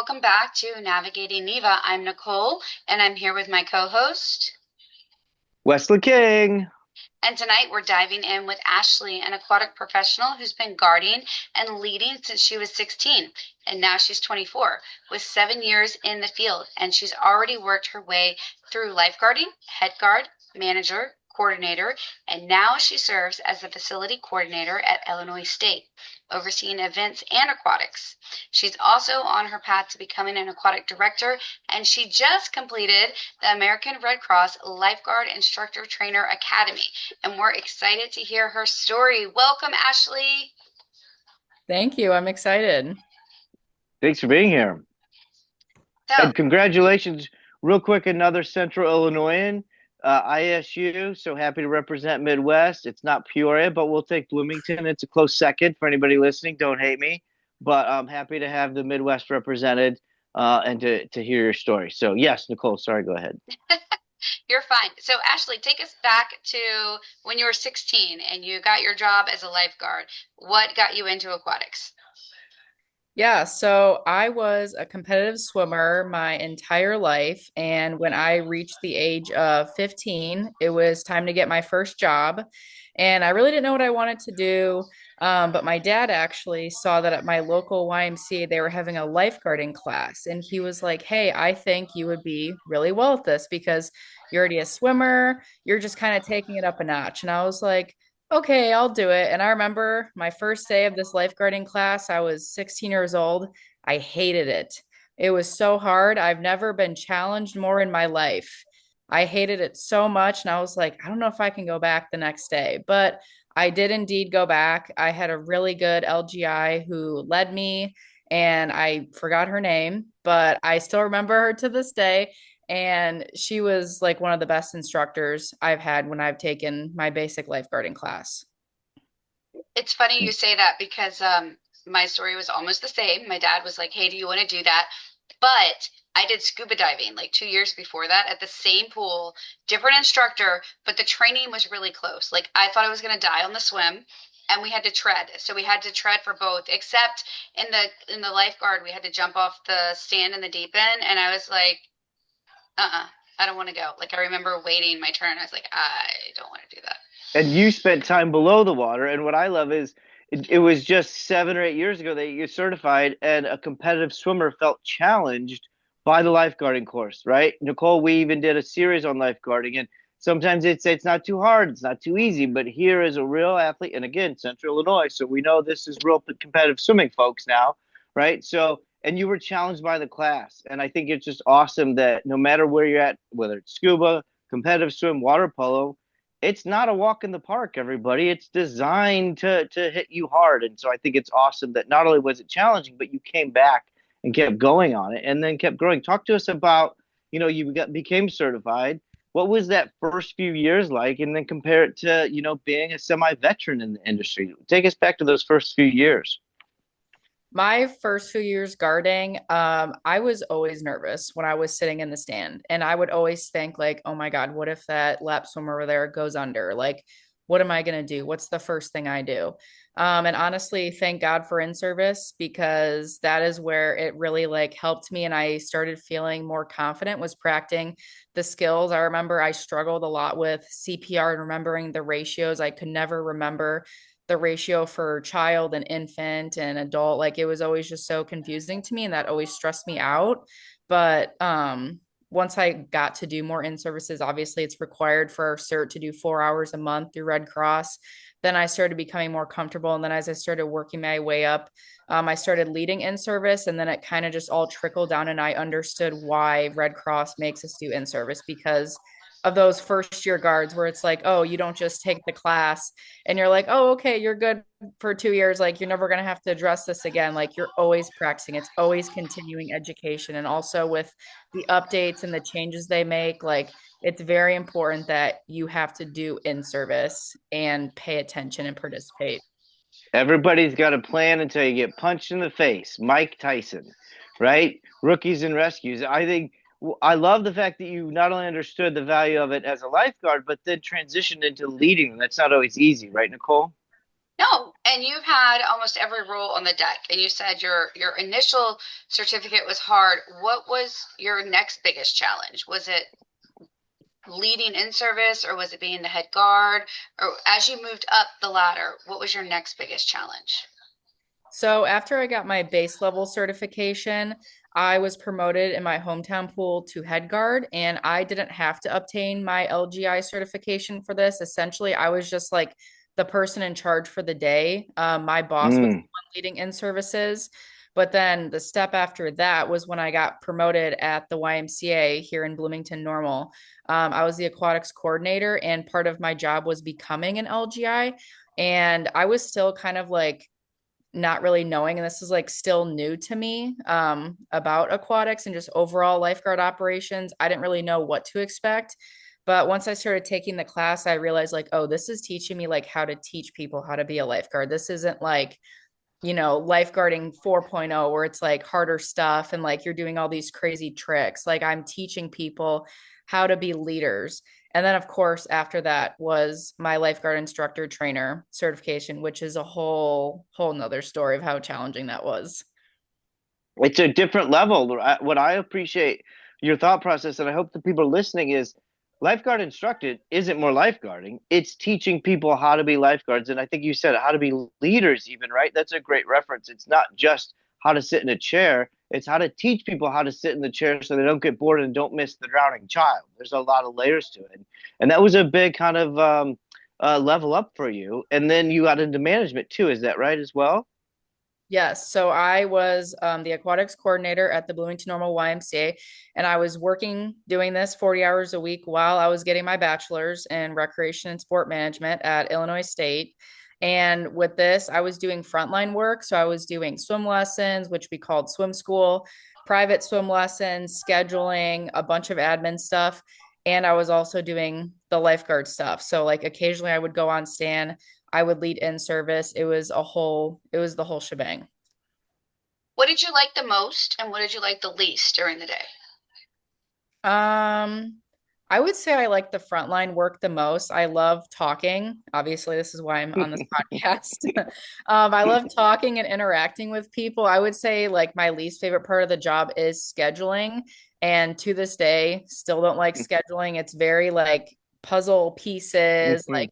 welcome back to Navigating Neva. I'm Nicole, and I'm here with my co-host. Wesley King. And tonight we're diving in with Ashley, an aquatic professional who's been guarding and leading since she was 16, and now she's 24, with 7 years in the field, and she's already worked her way through lifeguarding, head guard, manager, coordinator, and now she serves as the facility coordinator at Illinois State, overseeing events and aquatics. She's also on her path to becoming an aquatic director, and she just completed the American Red Cross Lifeguard Instructor Trainer Academy. And we're excited to hear her story. Welcome, Ashley. Thank you. I'm excited. Thanks for being here. So, And congratulations, real quick, another Central Illinoisan, ISU. So happy to represent Midwest. It's not Peoria, but we'll take Bloomington. It's a close second for anybody listening. Don't hate me. But I'm happy to have the Midwest represented and to hear your story. So, yes, Nicole, sorry, go ahead. you're fine. So, Ashley, take us back to when you were 16 and you got your job as a lifeguard. What got you into aquatics? Yeah, so I was a competitive swimmer my entire life. And when I reached the age of 15, it was time to get my first job. And I really didn't know what I wanted to do. But my dad actually saw that at my local YMCA, they were having a lifeguarding class. And he was like, "Hey, I think you would be really well at this because you're already a swimmer. You're just kind of taking it up a notch." And I was like, "Okay, I'll do it." And I remember my first day of this lifeguarding class, I was 16 years old. I hated it. It was so hard. I've never been challenged more in my life. I hated it so much. And I was like, I don't know if I can go back the next day. But I did indeed go back. I had a really good LGI who led me, and I forgot her name, but I still remember her to this day. And she was like one of the best instructors I've had when I've taken my basic lifeguarding class. It's funny you say that because my story was almost the same. My dad was like, "Hey, do you want to do that?" But I did scuba diving like 2 years before that at the same pool, different instructor, but the training was really close. Like I thought I was going to die on the swim, and we had to tread. So we had to tread for both, except in the lifeguard, we had to jump off the stand in the deep end, and I was like, I don't want to go. Like I remember waiting my turn. I was like, I don't want to do that. And you spent time below the water. And what I love is it was just 7 or 8 years ago that you certified, and a competitive swimmer felt challenged by the lifeguarding course, right? Nicole, we even did a series on lifeguarding, and sometimes it's not too hard, it's not too easy, but here is a real athlete, and again, Central Illinois, so we know this is real competitive swimming, folks, now, right? So, and you were challenged by the class, and I think it's just awesome that no matter where you're at, whether it's scuba, competitive swim, water polo, it's not a walk in the park, everybody. It's designed to hit you hard. And so I think it's awesome that not only was it challenging, but you came back and kept going on it and then kept growing. Talk to us about, became certified. What was that first few years like? And then compare it to, being a semi-veteran in the industry. Take us back to those first few years. My first few years guarding, I was always nervous when I was sitting in the stand. And I would always think, like, oh my God, what if that lap swimmer over there goes under? Like, what am I going to do? What's the first thing I do? And honestly, thank God for in-service because that is where it really like helped me. And I started feeling more confident, was practicing the skills. I remember I struggled a lot with CPR and remembering the ratios. I could never remember the ratio for child and infant and adult. Like it was always just so confusing to me, and that always stressed me out. But once I got to do more in services, obviously it's required for our cert to do 4 hours a month through Red Cross. Then I started becoming more comfortable. And then as I started working my way up, I started leading in service. And then it kind of just all trickled down. And I understood why Red Cross makes us do in service because of those first year guards where it's like, oh, you don't just take the class and you're like, oh, okay, you're good for 2 years. Like you're never going to have to address this again. Like you're always practicing. It's always continuing education. And also with the updates and the changes they make, like it's very important that you have to do in service and pay attention and participate. Everybody's got a plan until you get punched in the face. Mike Tyson, right? Rookies and rescues. I love the fact that you not only understood the value of it as a lifeguard, but then transitioned into leading them. That's not always easy, right, Nicole? No, and you've had almost every role on the deck, and you said your initial certificate was hard. What was your next biggest challenge? Was it leading in service, or was it being the head guard? Or as you moved up the ladder, what was your next biggest challenge? So after I got my base level certification, I was promoted in my hometown pool to head guard, and I didn't have to obtain my LGI certification for this. Essentially, I was just like the person in charge for the day. My boss was the Mm. one leading in services. But then the step after that was when I got promoted at the YMCA here in Bloomington Normal. I was the aquatics coordinator, and part of my job was becoming an LGI. And I was still kind of like not really knowing, and this is like still new to me, about aquatics and just overall lifeguard operations. I didn't really know what to expect. But once I started taking the class, I realized like, oh, this is teaching me like how to teach people how to be a lifeguard. This isn't like, lifeguarding 4.0 where it's like harder stuff and like you're doing all these crazy tricks. Like I'm teaching people how to be leaders. And then of course after that was my lifeguard instructor trainer certification, which is a whole nother story of how challenging that was. It's a different level. What I appreciate your thought process, and I hope the people listening is lifeguard instructed isn't more lifeguarding. It's teaching people how to be lifeguards. And I think you said how to be leaders, even, right? That's a great reference. It's not just how to sit in a chair, it's how to teach people how to sit in the chair so they don't get bored and don't miss the drowning child. There's a lot of layers to it. And that was a big kind of level up for you. And then you got into management too. Is that right as well? Yes. So I was the aquatics coordinator at the Bloomington Normal YMCA, and I was working doing this 40 hours a week while I was getting my bachelor's in recreation and sport management at Illinois State. And with this, I was doing frontline work. So I was doing swim lessons, which we called swim school, private swim lessons, scheduling, a bunch of admin stuff. And I was also doing the lifeguard stuff. So, like, occasionally I would go on stand, I would lead in service. It was the whole shebang. What did you like the most, and what did you like the least during the day? Um, I would say I like the frontline work the most. I love talking. Obviously, this is why I'm on this podcast. I love talking and interacting with people. I would say like my least favorite part of the job is scheduling. And to this day, still don't like scheduling. It's very like puzzle pieces, like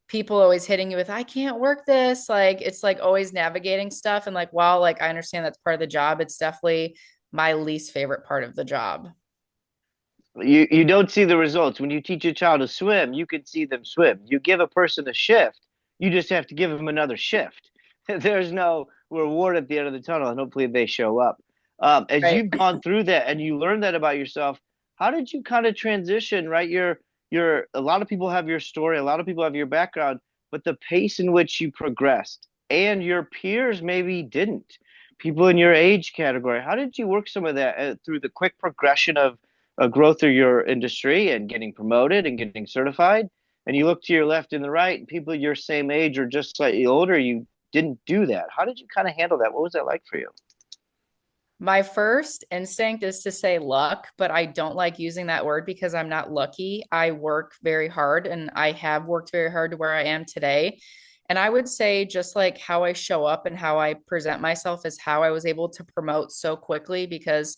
people always hitting you with, I can't work this. Like it's like always navigating stuff. And like while like I understand that's part of the job, it's definitely my least favorite part of the job. You don't see the results. When you teach a child to swim, you can see them swim. You give a person a shift, you just have to give them another shift. There's no reward at the end of the tunnel, and hopefully they show up. As Right. you've gone through that and you learned that about yourself, how did you kind of transition, right? You're a lot of people have your story, a lot of people have your background, but the pace in which you progressed and your peers maybe didn't. People in your age category, how did you work some of that through the quick progression of growth through your industry and getting promoted and getting certified? And you look to your left and the right, and people your same age or just slightly older, you didn't do that. How did you kind of handle that? What was that like for you? My first instinct is to say luck, but I don't like using that word because I'm not lucky. I work very hard and I have worked very hard to where I am today. And I would say just like how I show up and how I present myself is how I was able to promote so quickly because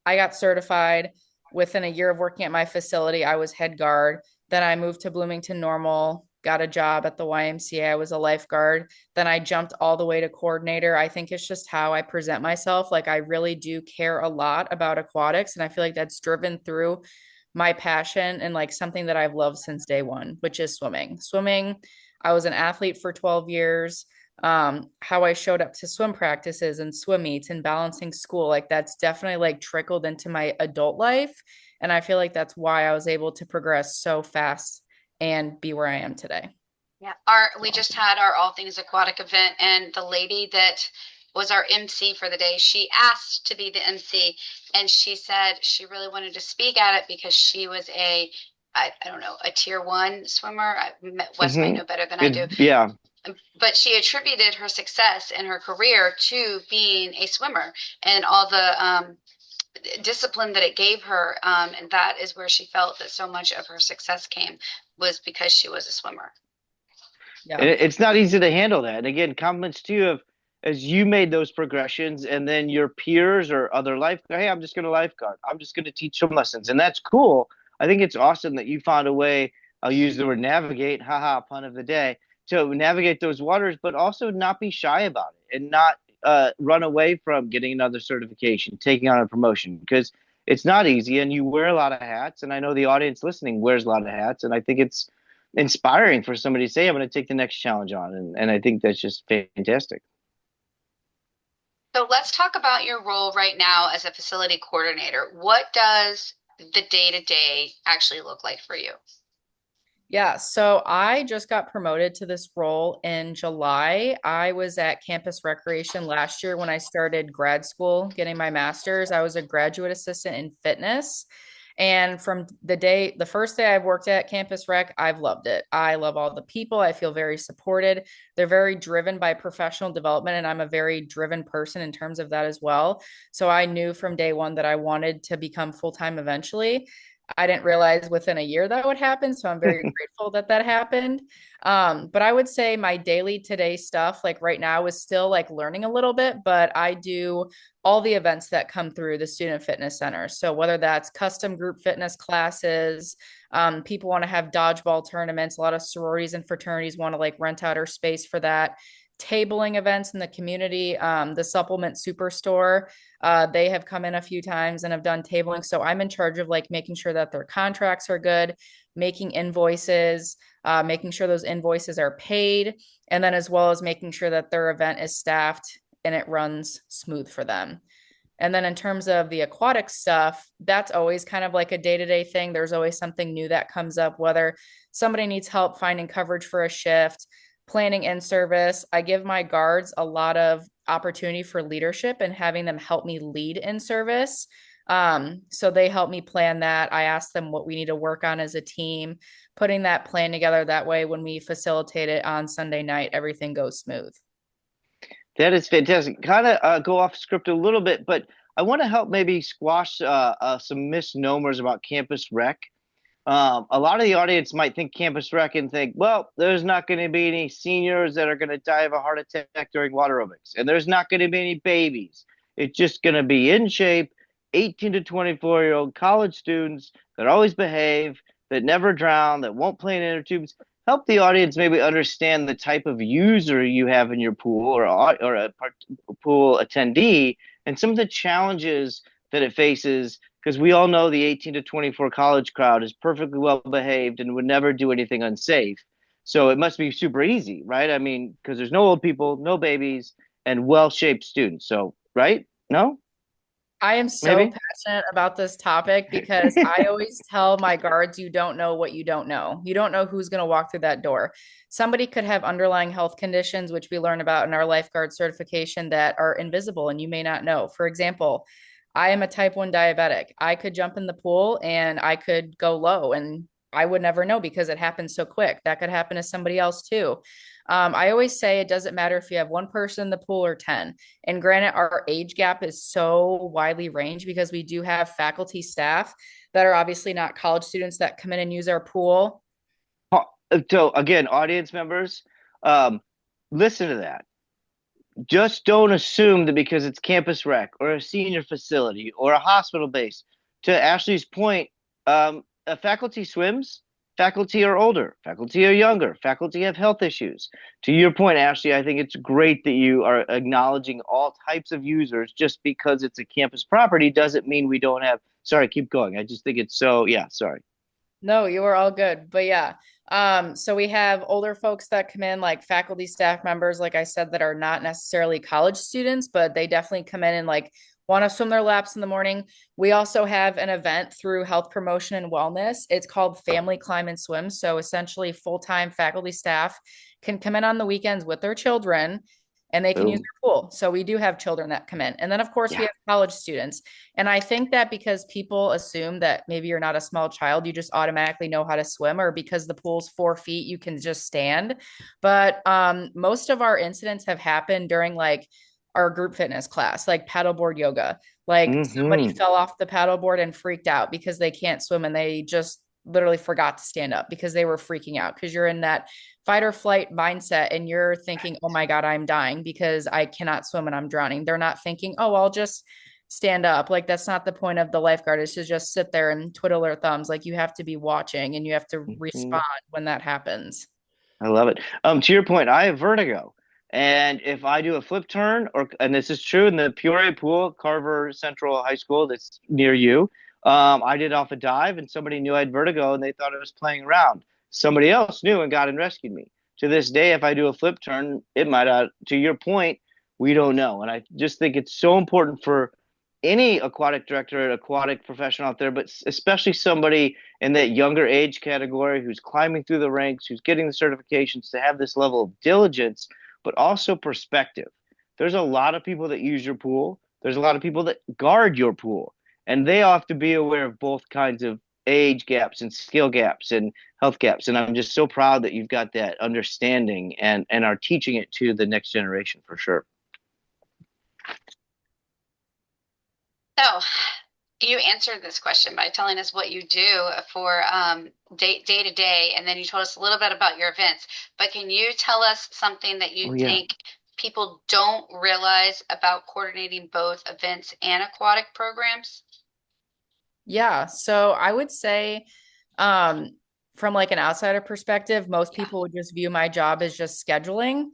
I got certified within a year of working at my facility. I was head guard. Then I moved to Bloomington Normal, got a job at the YMCA. I was a lifeguard. Then I jumped all the way to coordinator. I think it's just how I present myself. Like I really do care a lot about aquatics. And I feel like that's driven through my passion and like something that I've loved since day one, which is swimming. Swimming, I was an athlete for 12 years. How I showed up to swim practices and swim meets and balancing school, like that's definitely like trickled into my adult life. And I feel like that's why I was able to progress so fast and be where I am today. Yeah, our we just had our All Things Aquatic event, and the lady that was our MC for the day, she asked to be the MC, and she said she really wanted to speak at it because she was I don't know, a tier one swimmer. Wes might Hmm. know better than I do, Good. Yeah. but she attributed her success in her career to being a swimmer and all the discipline that it gave her, and that is where she felt that so much of her success came was because she was a swimmer. Yeah. And it's not easy to handle that. And again, compliments to you of as you made those progressions, and then your peers or other lifeguard, hey, I'm just going to lifeguard. I'm just going to teach some lessons, and that's cool. I think it's awesome that you found a way. I'll use the word navigate, haha, pun of the day, to navigate those waters, but also not be shy about it and not run away from getting another certification, taking on a promotion, because it's not easy, and you wear a lot of hats. And I know the audience listening wears a lot of hats, and I think it's inspiring for somebody to say, I'm going to take the next challenge on. And I think that's just fantastic. So let's talk about your role right now as a facility coordinator. What does the day-to-day actually look like for you? Yeah, so I just got promoted to this role in July. I was at Campus Recreation last year when I started grad school getting my master's. I was a graduate assistant in fitness. And from the first day I've worked at Campus Rec, I've loved it. I love all the people. I feel very supported. They're very driven by professional development, and I'm a very driven person in terms of that as well. So I knew from day one that I wanted to become full-time eventually. I didn't realize within a year that would happen. So I'm very grateful that that happened. But I would say my daily today stuff, like right now, is still like learning a little bit, but I do all the events that come through the Student Fitness Center. So whether that's custom group fitness classes, people want to have dodgeball tournaments, a lot of sororities and fraternities want to like rent out our space for that. Tabling events in the community, the supplement superstore, they have come in a few times and have done tabling. So I'm in charge of like making sure that their contracts are good, making invoices, making sure those invoices are paid, and then as well as making sure that their event is staffed and it runs smooth for them. And then in terms of the aquatic stuff, that's always kind of like a day-to-day thing. There's always something new that comes up, whether somebody needs help finding coverage for a shift, planning in service. I give my guards a lot of opportunity for leadership and having them help me lead in service. So they help me plan that. I ask them what we need to work on as a team, putting that plan together. That way, when we facilitate it on Sunday night, everything goes smooth. That is fantastic. Kind of go off script a little bit, but I want to help maybe squash some misnomers about campus rec. A lot of the audience might think campus rec and think, well, there's not going to be any seniors that are going to die of a heart attack during water aerobics, and there's not going to be any babies. It's just going to be in shape, 18 to 24-year-old college students that always behave, that never drown, that won't play in inner tubes. Help the audience maybe understand the type of user you have in your pool or a pool attendee and some of the challenges that it faces, because we all know the 18 to 24 college crowd is perfectly well behaved and would never do anything unsafe. So it must be super easy, right? I mean, because there's no old people, no babies, and well-shaped students. So, right? No? I am so Maybe? passionate about this topic because I always tell my guards, you don't know what you don't know. You don't know who's going to walk through that door. Somebody could have underlying health conditions, which we learn about in our lifeguard certification, that are invisible and you may not know. For example, I am a type 1 diabetic. I could jump in the pool and I could go low and I would never know because it happens so quick. That could happen to somebody else too. I always say it doesn't matter if you have one person in the pool or 10. And granted, our age gap is so widely ranged because we do have faculty staff that are obviously not college students that come in and use our pool. So, again, audience members, um, listen to that. Just don't assume that because it's campus rec or a senior facility or a hospital base. To Ashley's point, faculty swims, faculty are older, faculty are younger, faculty have health issues. To your point, Ashley, I think it's great that you are acknowledging all types of users. Just because it's a campus property doesn't mean we don't have. Sorry, keep going. I just think it's so, yeah, sorry. No, you are all good. But yeah. So we have older folks that come in, like faculty staff members, like I said, that are not necessarily college students, but they definitely come in and like want to swim their laps in the morning. We also have an event through health promotion and wellness. It's called Family Climb and Swim. So essentially, full-time faculty staff can come in on the weekends with their children and they can use Boom. their pool. So we do have children that come in. And then, of course, we Yeah. have college students. And I think that because people assume that maybe you're not a small child, you just automatically know how to swim, or because the pool's 4 feet, you can just stand. But most of our incidents have happened during like our group fitness class, like paddleboard yoga. Like somebody Hmm. fell off the paddleboard and freaked out because they can't swim and they just literally forgot to stand up because they were freaking out because you're in that fight or flight mindset and you're thinking, oh my God, I'm dying because I cannot swim and I'm drowning. They're not thinking, oh, I'll just stand up. Like that's not the point of the lifeguard is to just sit there and twiddle their thumbs. Like you have to be watching and you have to Mhm. respond when that happens. I love it. To your point, I have vertigo. And if I do a flip turn, and this is true in the Peoria pool, Carver Central High School that's near you, I did off a dive and somebody knew I had vertigo and they thought I was playing around. Somebody else knew and got and rescued me. To this day, if I do a flip turn, it might, to your point, we don't know. And I just think it's so important for any aquatic director, aquatic professional out there, but especially somebody in that younger age category who's climbing through the ranks, who's getting the certifications to have this level of diligence, but also perspective. There's a lot of people that use your pool. There's a lot of people that guard your pool, and they have to be aware of both kinds of age gaps and skill gaps and health gaps. And I'm just so proud that you've got that understanding and are teaching it to the next generation for sure. So, you answered this question by telling us what you do for day to day, and then you told us a little bit about your events. But can you tell us something that you Oh yeah. think people don't realize about coordinating both events and aquatic programs? Yeah. So I would say, um, from like an outsider perspective, most Yeah. people would just view my job as just scheduling,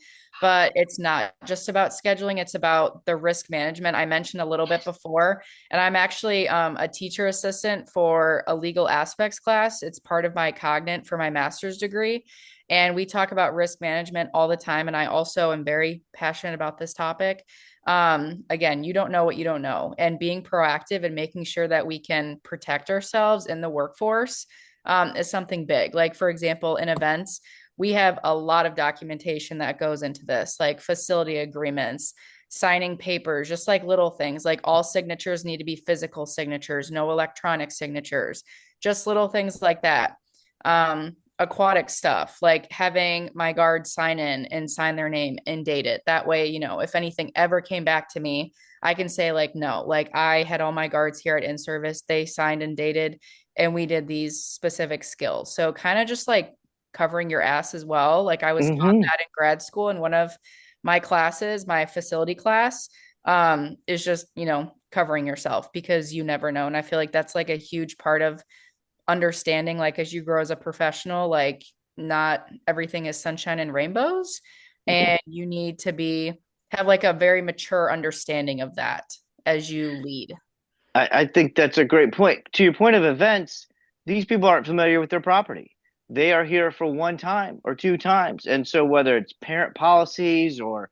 but it's not just about scheduling. It's about the risk management I mentioned a little bit before. And I'm actually a teacher assistant for a legal aspects class. It's part of my cognate for my master's degree. And we talk about risk management all the time. And I also am very passionate about this topic. Again, you don't know what you don't know, and being proactive and making sure that we can protect ourselves in the workforce is something big. Like, for example, in events, we have a lot of documentation that goes into this, like facility agreements, signing papers, just like little things, like all signatures need to be physical signatures, no electronic signatures, just little things like that. Aquatic stuff, like having my guards sign in and sign their name and date it. That way, if anything ever came back to me, I can say, like, no, like I had all my guards here at in service, they signed and dated, and we did these specific skills. So, kind of just like covering your ass as well. Like, I was taught Hmm. that in grad school, in one of my classes, my facility class, is just, covering yourself because you never know. And I feel like that's like a huge part of understanding, like as you grow as a professional, like not everything is sunshine and rainbows, and you need to be have like a very mature understanding of that as you lead. I think that's a great point. To your point of events, these people aren't familiar with their property. They are here for one time or two times. And so whether it's parent policies or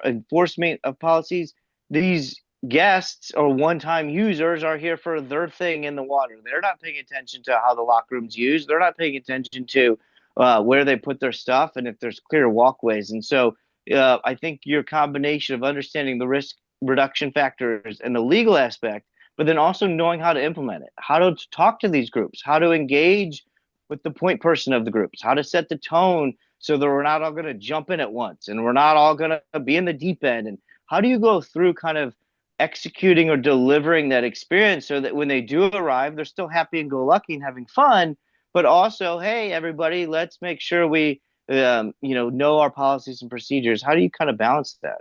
enforcement of policies, these guests or one-time users are here for their thing in the water. They're not paying attention to how the locker room's used. They're not paying attention to where they put their stuff and if there's clear walkways. And so I think your combination of understanding the risk reduction factors and the legal aspect, but then also knowing how to implement it, how to talk to these groups, how to engage with the point person of the groups, how to set the tone so that we're not all going to jump in at once and we're not all going to be in the deep end. And how do you go through kind of executing or delivering that experience so that when they do arrive, they're still happy and go lucky and having fun, but also, hey, everybody, let's make sure we know our policies and procedures. How do you kind of balance that?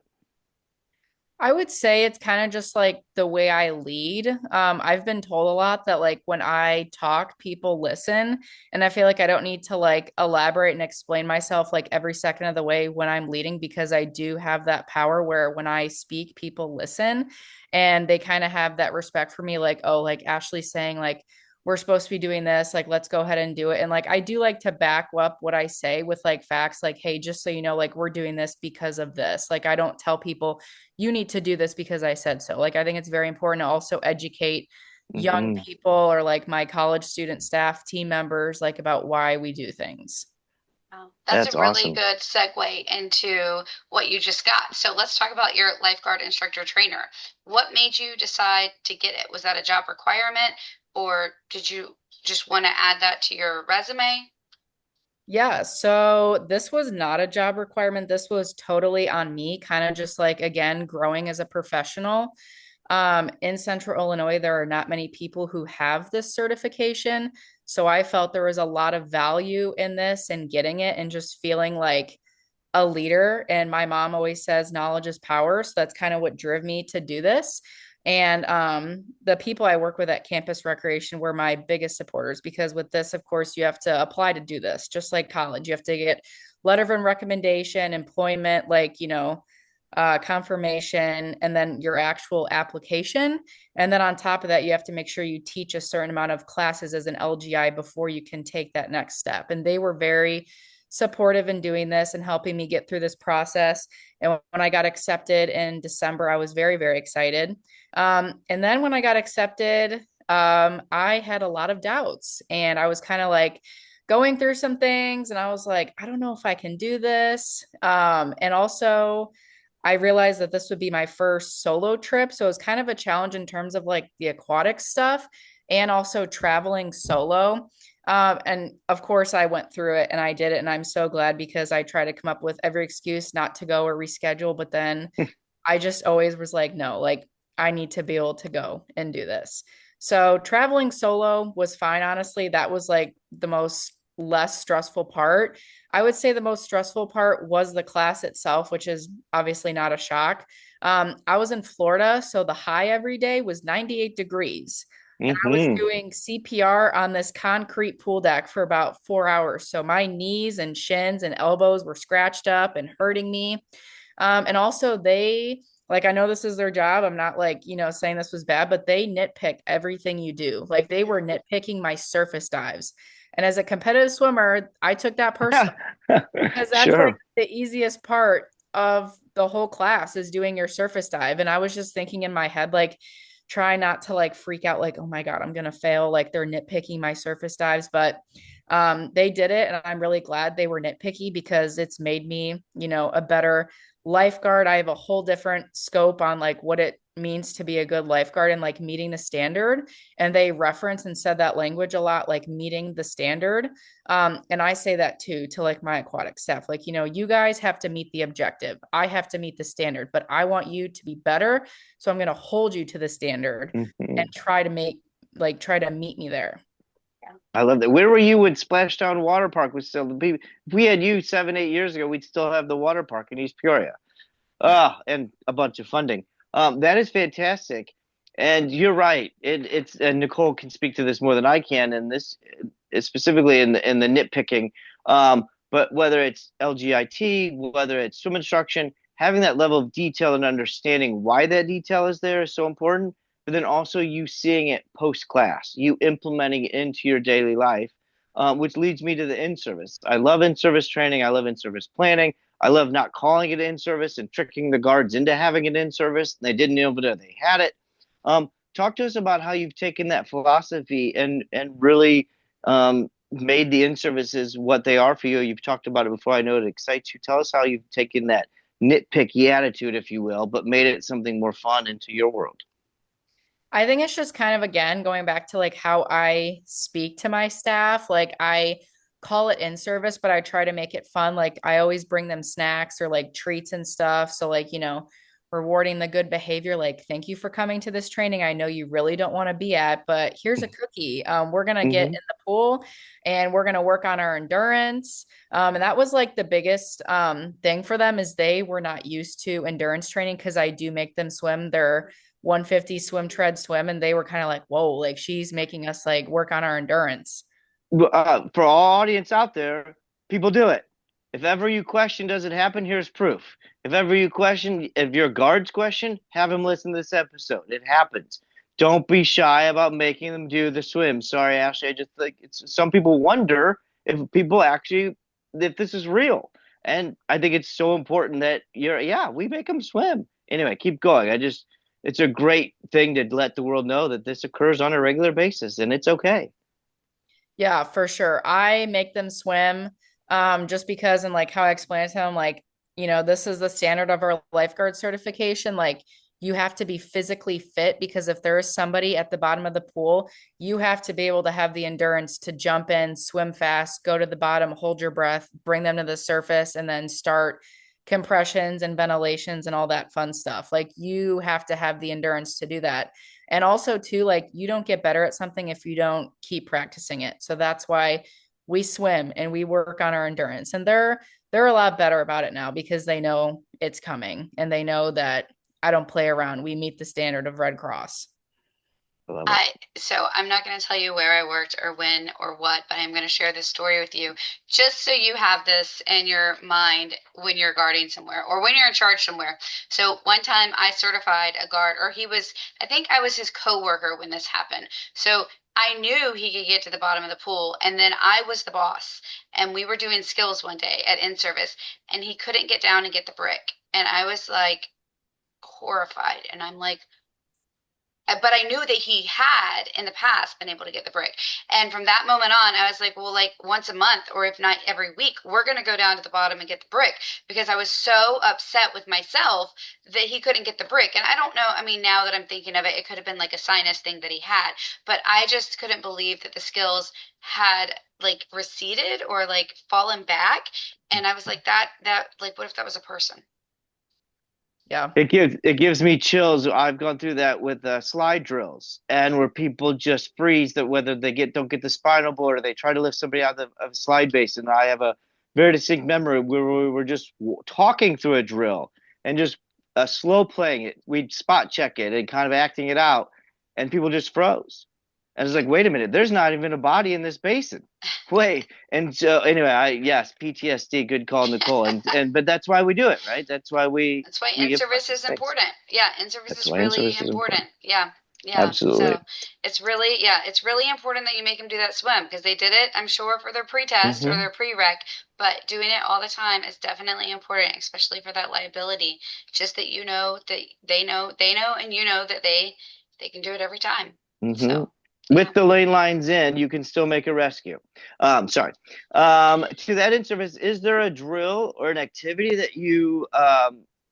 I would say it's kind of just like the way I lead. I've been told a lot that like when I talk, people listen, and I feel like I don't need to like elaborate and explain myself like every second of the way when I'm leading because I do have that power where when I speak, people listen, and they kind of have that respect for me. Like, oh, like Ashley's saying like we're supposed to be doing this, like let's go ahead and do it. And like I do like to back up what I say with like facts, like hey, just so you know, like we're doing this because of this. Like I don't tell people you need to do this because I said so. Like I think it's very important to also educate young Hmm. people or like my college student staff, team members, like about why we do things. Oh, that's That's a really awesome. good segue into what you just got. So let's talk about your lifeguard instructor trainer. What made you decide to get it? Was that a job requirement, or did you just want to add that to your resume? Yeah, so this was not a job requirement. This was totally on me, kind of just like again, growing as a professional. In Central Illinois, there are not many people who have this certification. So I felt there was a lot of value in this and getting it and just feeling like a leader. And my mom always says knowledge is power. So that's kind of what drove me to do this. And the people I work with at Campus Recreation were my biggest supporters because with this, of course, you have to apply to do this, just like college. You have to get letter of recommendation, employment, like, confirmation, and then your actual application. And then on top of that, you have to make sure you teach a certain amount of classes as an LGI before you can take that next step. And they were very supportive in doing this and helping me get through this process. And when I got accepted in December, I was very, very excited. And then when I got accepted, I had a lot of doubts and I was kind of like going through some things and I was like, I don't know if I can do this. And also, I realized that this would be my first solo trip. So it was kind of a challenge in terms of like the aquatic stuff and also traveling solo. And of course, I went through it and I did it. And I'm so glad because I try to come up with every excuse not to go or reschedule. But then I just always was like, no, like I need to be able to go and do this. So traveling solo was fine. Honestly, that was like the most less stressful part. I would say the most stressful part was the class itself, which is obviously not a shock. I was in Florida, so the high every day was 98 degrees. And I was Hmm. doing CPR on this concrete pool deck for about 4 hours. So my knees and shins and elbows were scratched up and hurting me. And also like, I know this is their job. I'm not like, saying this was bad, but they nitpick everything you do. Like they were nitpicking my surface dives. And as a competitive swimmer, I took that personally because that's like Sure. the easiest part of the whole class is doing your surface dive. And I was just thinking in my head, like, try not to like freak out, like, oh my God, I'm gonna fail. Like they're nitpicking my surface dives. But they did it, and I'm really glad they were nitpicky because it's made me, a better lifeguard. I have a whole different scope on like what it means to be a good lifeguard and like meeting the standard. And they reference and said that language a lot, like meeting the standard. And I say that too to like my aquatic staff, like, you guys have to meet the objective. I have to meet the standard, but I want you to be better. So I'm going to hold you to the standard and Hmm. try to meet me there. I love that. Where were you when Splashdown Water Park was still the people? If we had you 7, 8 years ago, we'd still have the water park in East Peoria. And a bunch of funding. That is fantastic. And you're right. It's and Nicole can speak to this more than I can, and this is specifically in the nitpicking. But whether it's LGIT, whether it's swim instruction, having that level of detail and understanding why that detail is there is so important. But then also you seeing it post class, you implementing it into your daily life, which leads me to the in service. I love in service training. I love in service planning. I love not calling it in service and tricking the guards into having it in service. They didn't know, but they had it. Talk to us about how you've taken that philosophy and really made the in services what they are for you. You've talked about it before. I know it excites you. Tell us how you've taken that nitpicky attitude, if you will, but made it something more fun into your world. I think it's just kind of again going back to like how I speak to my staff. Like I call it in service, but I try to make it fun. Like I always bring them snacks or like treats and stuff. So like, rewarding the good behavior, like thank you for coming to this training. I know you really don't want to be at, but here's a cookie. We're gonna get Hmm. in the pool and we're gonna work on our endurance. And that was like the biggest thing for them is they were not used to endurance training because I do make them swim their 150 swim tread swim and they were kind of like whoa, like she's making us like work on our endurance. For all audience out there, people do it. If ever you question, does it happen? Here's proof. If ever you question, if your guards question, have him listen to this episode. It happens. Don't be shy about making them do the swim. Sorry, Ashley. I just like it's some people wonder if people actually if this is real. And I think it's so important that yeah, we make them swim. Anyway, keep going. It's a great thing to let the world know that this occurs on a regular basis and it's okay. Yeah, for sure. I make them swim just because and like how I explained to them, like, this is the standard of our lifeguard certification. Like you have to be physically fit because if there is somebody at the bottom of the pool, you have to be able to have the endurance to jump in, swim fast, go to the bottom, hold your breath, bring them to the surface, and then start compressions and ventilations and all that fun stuff. Like you have to have the endurance to do that. And also too, like you don't get better at something if you don't keep practicing it. So that's why we swim and we work on our endurance. And they're a lot better about it now because they know it's coming and they know that I don't play around. We meet the standard of Red Cross. I love it. So I'm not going to tell you where I worked or when or what, but I'm going to share this story with you just so you have this in your mind when you're guarding somewhere or when you're in charge somewhere. So one time I certified a guard, or I think I was his coworker when this happened. So I knew he could get to the bottom of the pool, and then I was the boss, and we were doing skills one day at in-service, and he couldn't get down and get the brick. And I was like horrified, and I'm like, but I knew that he had in the past been able to get the brick. And from that moment on, I was like, well, like once a month, or if not every week, we're going to go down to the bottom and get the brick, because I was so upset with myself that he couldn't get the brick. And I don't know. I mean, now that I'm thinking of it, it could have been like a sinus thing that he had, but I just couldn't believe that the skills had like receded or like fallen back. And I was like, like, what if that was a person? Yeah. It gives me chills. I've gone through that with slide drills, and where people just freeze, that whether they don't get the spinal board, or they try to lift somebody out of a slide basin. I have a very distinct memory where we were just talking through a drill and just slow playing it. We'd spot check it and kind of acting it out, and people just froze. And it's like, wait a minute, there's not even a body in this basin. Wait. And so anyway, yes, PTSD, good call, Nicole. But that's why we do it, right? That's why That's why in-service is important. Yeah, in-service is really important. Yeah. Yeah. Absolutely. So it's really important that you make them do that swim, because they did it, I'm sure, for their pre-test or their pre-rec, but doing it all the time is definitely important, especially for that liability. Just that you know that they know, and you know that they can do it every time. So with the lane lines in, you can still make a rescue. Sorry. To that in service, is there a drill or an activity that you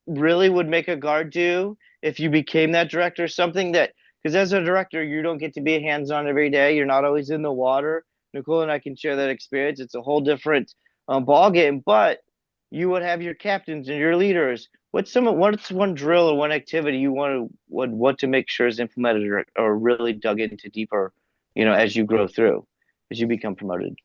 really would make a guard do if you became that director? Something that, because as a director, you don't get to be hands-on every day. You're not always in the water. Nicole and I can share that experience. It's a whole different ball game, but you would have your captains and your leaders. What's one drill or one activity you want to make sure is implemented or really dug into deeper, as you grow through, as you become promoted?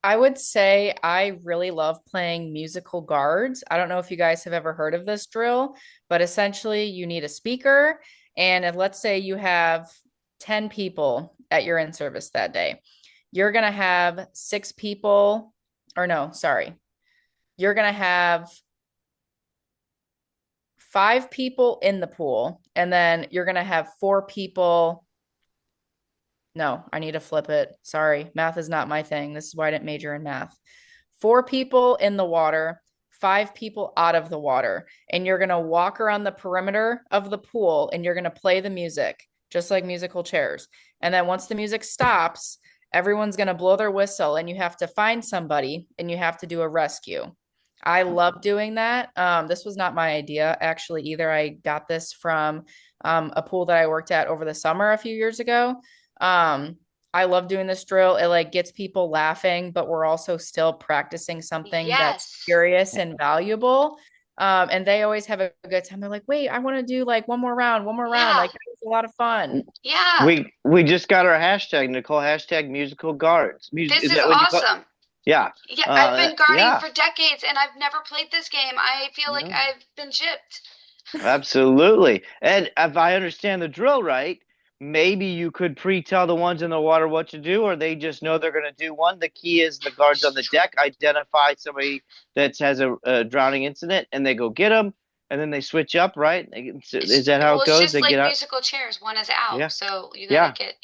I would say I really love playing musical guards. I don't know if you guys have ever heard of this drill, but essentially you need a speaker. And if, let's say you have 10 people at your in-service that day, you're going to have 6 people, or no, sorry. You're going to have 5 people in the pool, and then you're going to have 4 people. No, I need to flip it. Sorry, math is not my thing. This is why I didn't major in math. 4 people in the water, 5 people out of the water, and you're going to walk around the perimeter of the pool and you're going to play the music, just like musical chairs. And then once the music stops, everyone's going to blow their whistle and you have to find somebody and you have to do a rescue. I love doing that. This was not my idea actually either. I got this from a pool that I worked at over the summer a few years ago. I love doing this drill. It like gets people laughing, but we're also still practicing something that's serious and valuable. And they always have a good time. They're like, wait, I want to do like one more round. Like it was a lot of fun. Yeah. We just got our hashtag, Nicole, hashtag musical guards. This is awesome. Yeah. Yeah, I've been guarding for decades and I've never played this game. I feel like I've been gypped. Absolutely. And if I understand the drill right, maybe you could pre-tell the ones in the water what to do, or they just know they're going to do one. The key is the guards on the deck identify somebody that has a drowning incident, and they go get them, and then they switch up, right? Is that how it goes? It's just like musical chairs. One is out, so you gotta get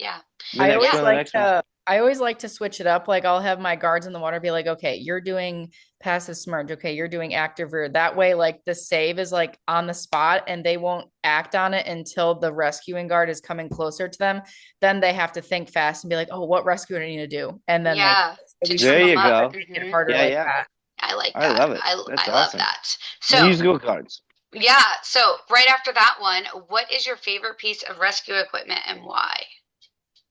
I always like to switch it up. Like I'll have my guards in the water be like, okay, you're doing passive submerge. Okay, you're doing active rear. That way, like the save is like on the spot and they won't act on it until the rescuing guard is coming closer to them. Then they have to think fast and be like, oh, what rescue do I need to do? And then there you go. That. I like that. I love it. I love that. So musical guards. Yeah. So right after that one, what is your favorite piece of rescue equipment and why?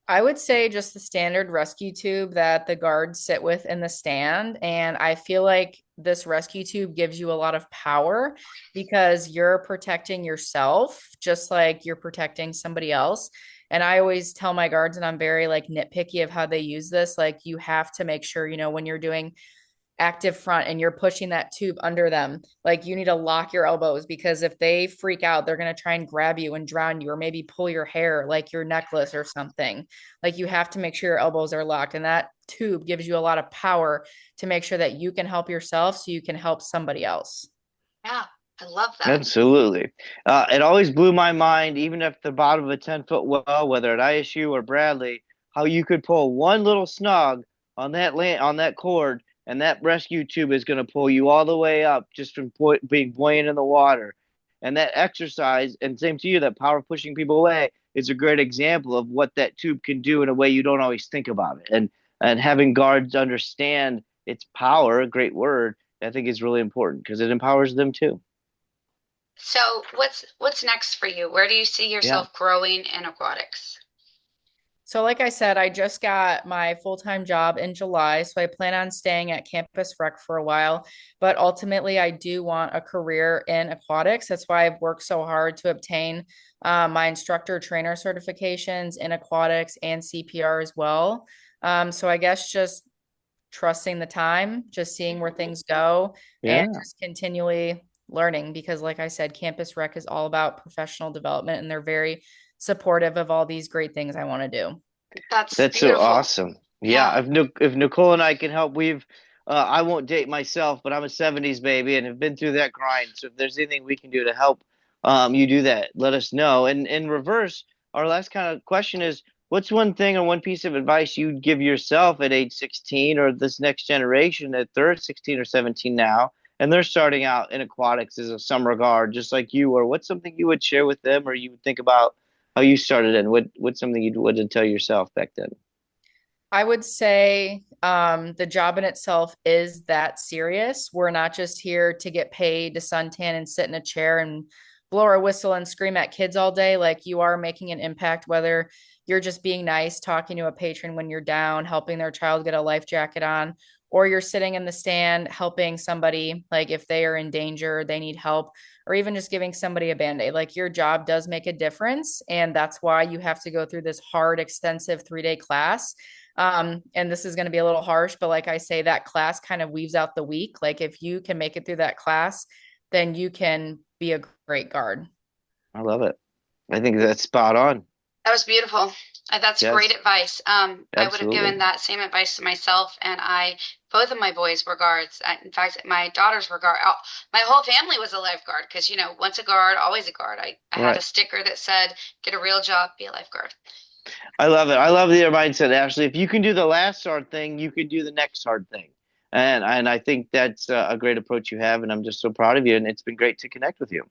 I would say just the standard rescue tube that the guards sit with in the stand. And I feel like this rescue tube gives you a lot of power because you're protecting yourself, just like you're protecting somebody else. And I always tell my guards, and I'm very like nitpicky of how they use this. Like, you have to make sure, when you're doing active front and you're pushing that tube under them, like you need to lock your elbows because if they freak out, they're going to try and grab you and drown you or maybe pull your hair, like your necklace or something. Like, you have to make sure your elbows are locked. And that tube gives you a lot of power to make sure that you can help yourself so you can help somebody else. Yeah, I love that. Absolutely. It always blew my mind, even at the bottom of a 10-foot well, whether at ISU or Bradley, how you could pull one little snug on that cord, and that rescue tube is going to pull you all the way up just from being buoyant in the water. And that exercise, and same to you, that power of pushing people away is a great example of what that tube can do in a way you don't always think about it. And having guards understand its power, a great word, I think is really important because it empowers them too. So what's next for you? Where do you see Yeah. yourself growing in aquatics? So, like I said, I just got my full-time job in July, so I plan on staying at Campus Rec for a while. But ultimately, I do want a career in aquatics. That's why I've worked so hard to obtain my instructor trainer certifications in aquatics and CPR as well. So I guess just trusting the time, just seeing where things go, and Yeah. just continually learning because, like I said, Campus Rec is all about professional development and they're very supportive of all these great things I want to do. That's That's so beautiful. awesome. Yeah. Yeah, if Nicole and I can help, I won't date myself, but I'm a '70s baby and have been through that grind. So if there's anything we can do to help, you do that, let us know. And in reverse, our last kind of question is, what's one thing or one piece of advice you'd give yourself at age 16 or this next generation that they're 16 or 17 now, and they're starting out in aquatics as a summer guard, just like you, or what's something you would share with them or you would think about how you started and what's something you would tell yourself back then? I would say the job in itself is that serious. We're not just here to get paid to suntan and sit in a chair and blow our whistle and scream at kids all day. Like, you are making an impact, whether you're just being nice, talking to a patron when you're down, helping their child get a life jacket on, or you're sitting in the stand helping somebody, like if they are in danger, they need help, or even just giving somebody a band-aid. Like, your job does make a difference. And that's why you have to go through this hard, extensive 3-day class. And this is going to be a little harsh, but like I say, that class kind of weaves out the week. Like, if you can make it through that class, then you can be a great guard. I love it. I think that's spot on. That was beautiful. That's great Yes, advice. I would have given absolutely. that same advice to myself, and both of my boys were guards. In fact, my daughters were guard. Oh, my whole family was a lifeguard because, once a guard, always a guard. I had a Right. sticker that said, "Get a real job, be a lifeguard." I love it. I love your mindset, Ashley. If you can do the last hard thing, you can do the next hard thing. And I think that's a great approach you have, and I'm just so proud of you. And it's been great to connect with you.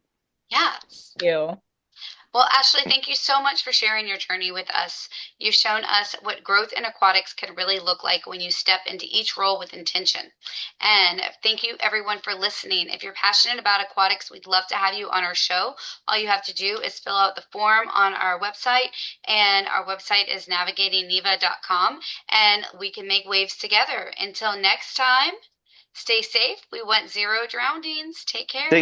Yes. Thank you. Well, Ashley, thank you so much for sharing your journey with us. You've shown us what growth in aquatics can really look like when you step into each role with intention. And thank you, everyone, for listening. If you're passionate about aquatics, we'd love to have you on our show. All you have to do is fill out the form on our website, and our website is navigatingneva.com, and we can make waves together. Until next time, stay safe. We want zero drownings. Take care.